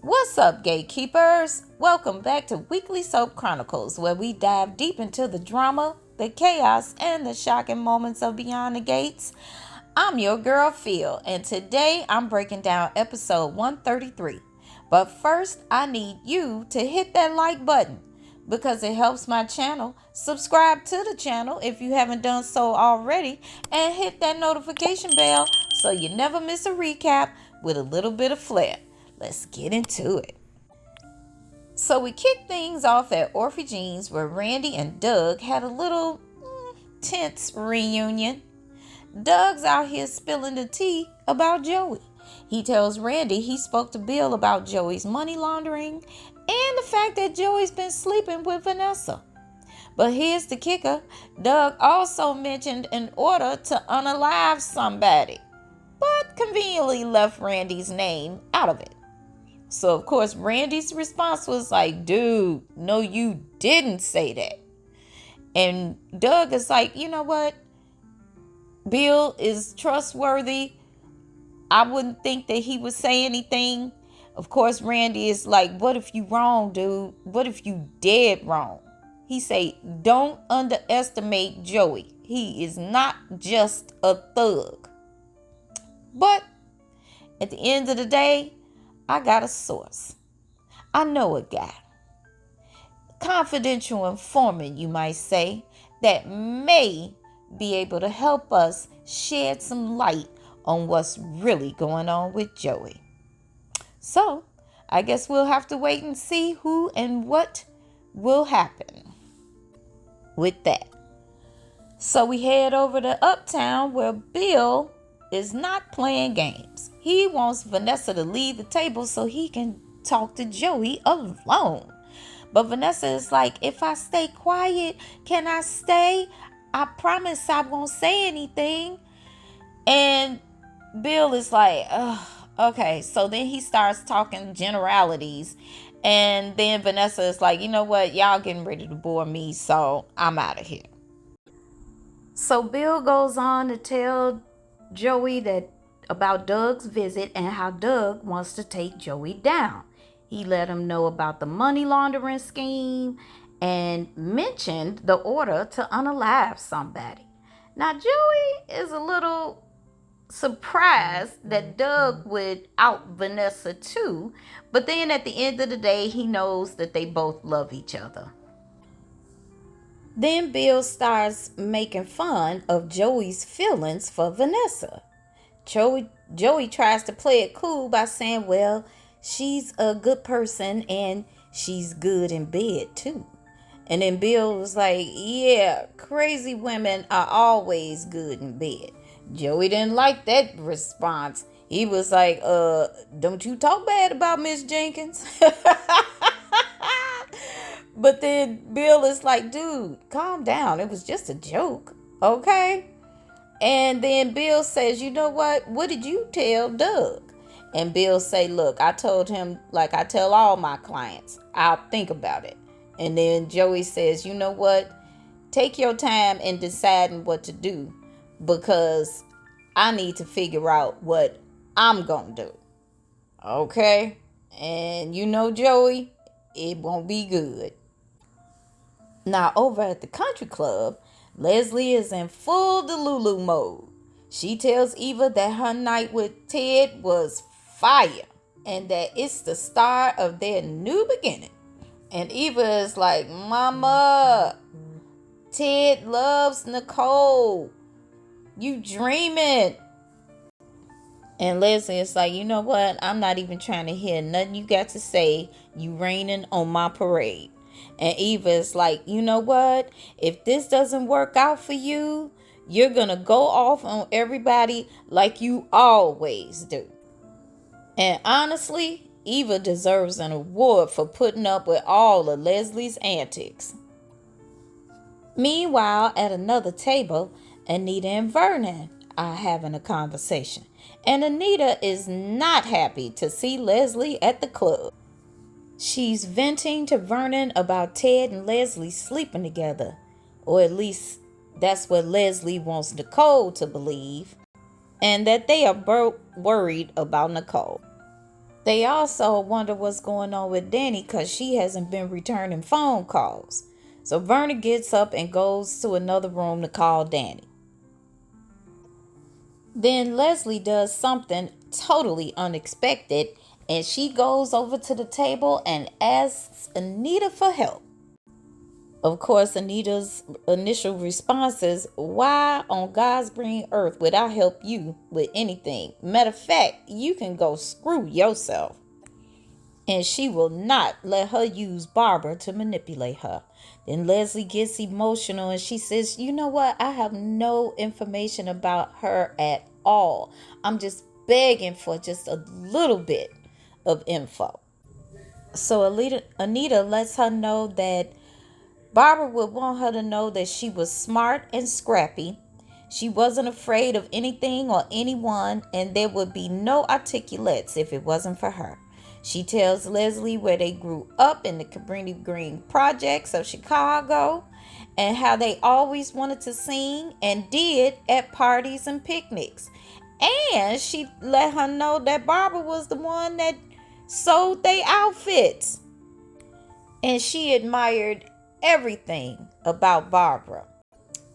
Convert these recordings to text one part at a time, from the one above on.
What's up, Gatekeepers? Welcome back to Weekly Soap Chronicles, where we dive deep into the drama, the chaos, and the shocking moments of Beyond the Gates. I'm your girl, Phil, and today I'm breaking down episode 133. But first, I need you to hit that like button because it helps my channel. Subscribe to the channel if you haven't done so already, and hit that notification bell so you never miss a recap with a little bit of flair. Let's get into it. So we kicked things off at Orphy Jean's, where Randy and Doug had a little tense reunion. Doug's out here spilling the tea about Joey. He tells Randy he spoke to Bill about Joey's money laundering and the fact that Joey's been sleeping with Vanessa. But here's the kicker. Doug also mentioned an order to unalive somebody, but conveniently left Randy's name out of it. So, of course, Randy's response was like, dude, no, you didn't say that. And Doug is like, you know what? Bill is trustworthy. I wouldn't think that he would say anything. Of course, Randy is like, what if you wrong, dude? What if you dead wrong? He say, don't underestimate Joey. He is not just a thug. But at the end of the day, I got a source. I know a guy. Confidential informant, you might say, that may be able to help us shed some light on what's really going on with Joey. So, I guess we'll have to wait and see who and what will happen with that. So we head over to Uptown, where Bill is not playing games. He wants Vanessa to leave the table so he can talk to Joey alone. But Vanessa is like, if I stay quiet, can I stay? I promise I won't say anything. And Bill is like, okay. So then he starts talking generalities. And then Vanessa is like, you know what? Y'all getting ready to bore me, so I'm out of here. So Bill goes on to tell Joey that about Doug's visit and how Doug wants to take Joey down. He let him know about the money laundering scheme and mentioned the order to unalive somebody. Now Joey is a little surprised that Doug would out Vanessa too, but then at the end of the day, he knows that they both love each other. Then Bill starts making fun of Joey's feelings for Vanessa. Joey tries to play it cool by saying, well, she's a good person and she's good in bed too. And then Bill was like, yeah, crazy women are always good in bed. Joey didn't like that response. He was like, don't you talk bad about Miss Jenkins. But then Bill is like, dude, calm down. It was just a joke. Okay. And then Bill says, you know what? What did you tell Doug? And Bill say, look, I told him like I tell all my clients. I'll think about it. And then Joey says, you know what? Take your time in deciding what to do because I need to figure out what I'm going to do. Okay? And you know, Joey, it won't be good. Now, over at the country club, Leslie is in full Delulu mode. She tells Eva that her night with Ted was fire and that it's the start of their new beginning. And Eva is like, Mama, Ted loves Nicole. You dreaming. And Leslie is like, you know what? I'm not even trying to hear nothing you got to say. You raining on my parade. And Eva is like, you know what? If this doesn't work out for you, you're going to go off on everybody like you always do. And honestly, Eva deserves an award for putting up with all of Leslie's antics. Meanwhile, at another table, Anita and Vernon are having a conversation. And Anita is not happy to see Leslie at the club. She's venting to Vernon about Ted and Leslie sleeping together. Or at least that's what Leslie wants Nicole to believe. And that they are both worried about Nicole. They also wonder what's going on with Dani because she hasn't been returning phone calls. So Verna gets up and goes to another room to call Dani. Then Leslie does something totally unexpected and she goes over to the table and asks Anita for help. Of course, Anita's initial response is, why on God's green earth would I help you with anything? Matter of fact, you can go screw yourself. And she will not let her use Barbara to manipulate her. Then Leslie gets emotional and she says, you know what? I have no information about her at all. I'm just begging for just a little bit of info. So Anita lets her know that Barbara would want her to know that she was smart and scrappy. She wasn't afraid of anything or anyone, and there would be no articulates if it wasn't for her. She tells Leslie where they grew up in the Cabrini Green projects of Chicago and how they always wanted to sing and did at parties and picnics. And she let her know that Barbara was the one that sold their outfits. And she admired everything about Barbara.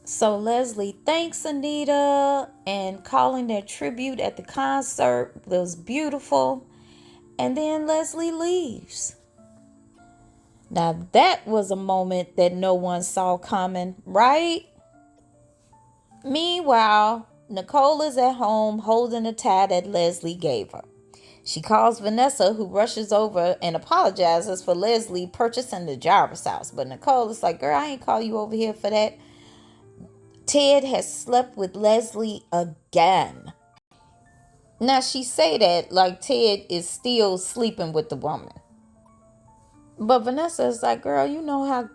So Leslie thanks Anita and calling their tribute at the concert was beautiful. And then Leslie leaves. Now that was a moment that no one saw coming, right? Meanwhile, Nicole is at home holding the tie that Leslie gave her. She calls Vanessa, who rushes over and apologizes for Leslie purchasing the Jarvis house. But Nicole is like, girl, I ain't call you over here for that. Ted has slept with Leslie again. Now she say that like Ted is still sleeping with the woman. But Vanessa is like, girl, you know how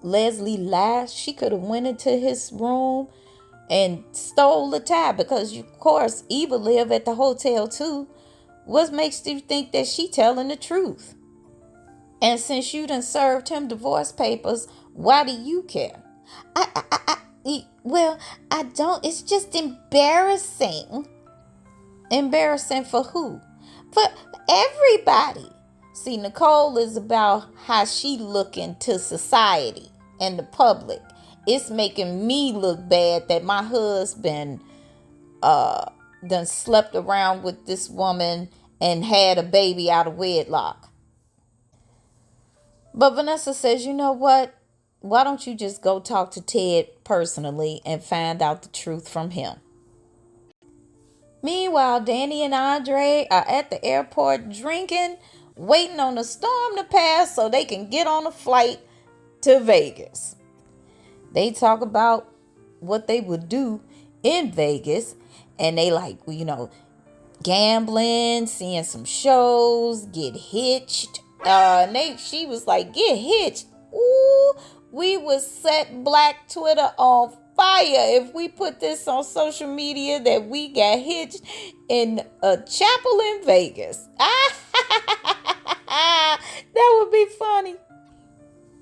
Leslie lies? She could have went into his room and stole the tie because, of course, Eva lived at the hotel too. What makes you think that she telling the truth? And since you done served him divorce papers, why do you care? I don't. It's just embarrassing. Embarrassing for who? For everybody. See, Nicole is about how she looking to society and the public. It's making me look bad that my husband done slept around with this woman and had a baby out of wedlock. But Vanessa says, you know what? Why don't you just go talk to Ted personally and find out the truth from him? Meanwhile, Dani and Andre are at the airport drinking, waiting on the storm to pass so they can get on a flight to Vegas. They talk about what they would do in Vegas, and they like, gambling, seeing some shows, get hitched. She was like, get hitched. Ooh, we would set Black Twitter on fire if we put this on social media that we got hitched in a chapel in Vegas. That would be funny.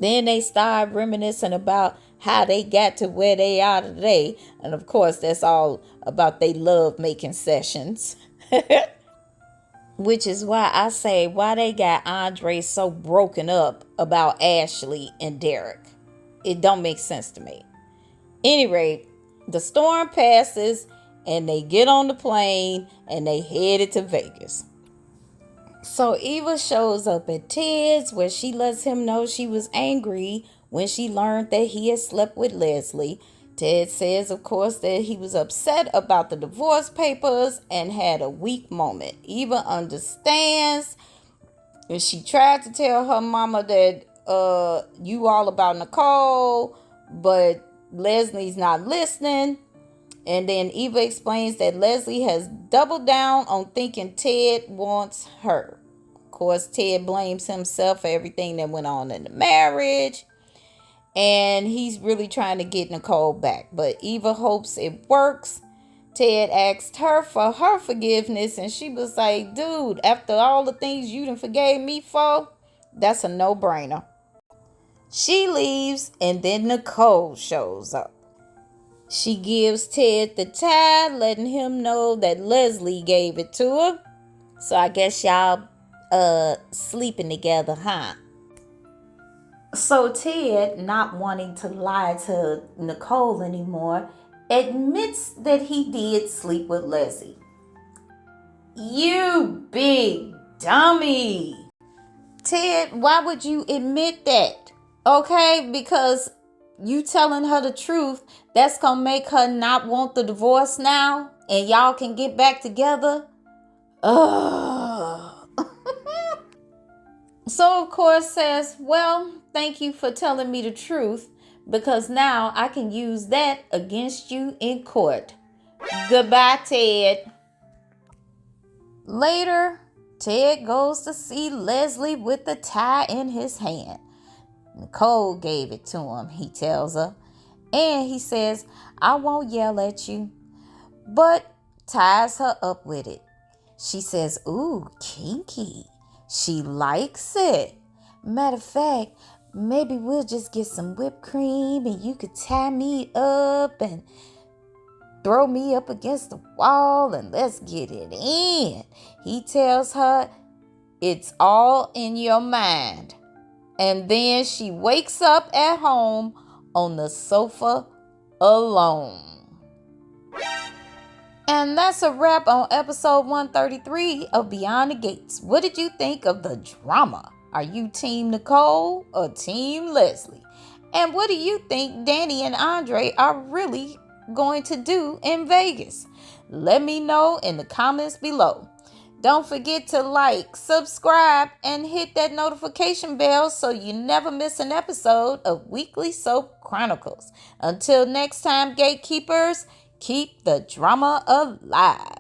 Then they start reminiscing about how they got to where they are today. And of course, that's all about they love making sessions. Which is why I say why they got Andre so broken up about Ashley and Derek. It don't make sense to me. Anyway, the storm passes and they get on the plane and they headed to Vegas. So Eva shows up at Ted's where she lets him know she was angry when she learned that he had slept with Leslie. Ted says, of course, that he was upset about the divorce papers and had a weak moment. Eva understands. And she tried to tell her mama that you all about Nicole, but Leslie's not listening. And then Eva explains that Leslie has doubled down on thinking Ted wants her. Of course, Ted blames himself for everything that went on in the marriage. And he's really trying to get Nicole back. But Eva hopes it works. Ted asked her for her forgiveness. And she was like, dude, after all the things you done forgave me for, that's a no-brainer. She leaves and then Nicole shows up. She gives Ted the tie, letting him know that Leslie gave it to her. So I guess y'all sleeping together, huh? So Ted, not wanting to lie to Nicole anymore, admits that he did sleep with Leslie. You big dummy. Ted, why would you admit that? Okay, because you telling her the truth, that's gonna make her not want the divorce now, and y'all can get back together. Ugh. So of course says, well, thank you for telling me the truth, because now I can use that against you in court. Goodbye, Ted. Later, Ted goes to see Leslie with the tie in his hand. Nicole gave it to him, he tells her. And he says, I won't yell at you, but ties her up with it. She says, ooh, kinky. She likes it. Matter of fact, maybe we'll just get some whipped cream and you could tie me up and throw me up against the wall and let's get it in. He tells her, it's all in your mind. And then she wakes up at home on the sofa alone. And that's a wrap on episode 133 of Beyond the Gates. What did you think of the drama? Are you Team Nicole or Team Leslie? And what do you think Dani and Andre are really going to do in Vegas? Let me know in the comments below. Don't forget to like, subscribe, and hit that notification bell so you never miss an episode of Weekly Soap Chronicles. Until next time, Gatekeepers, keep the drama alive.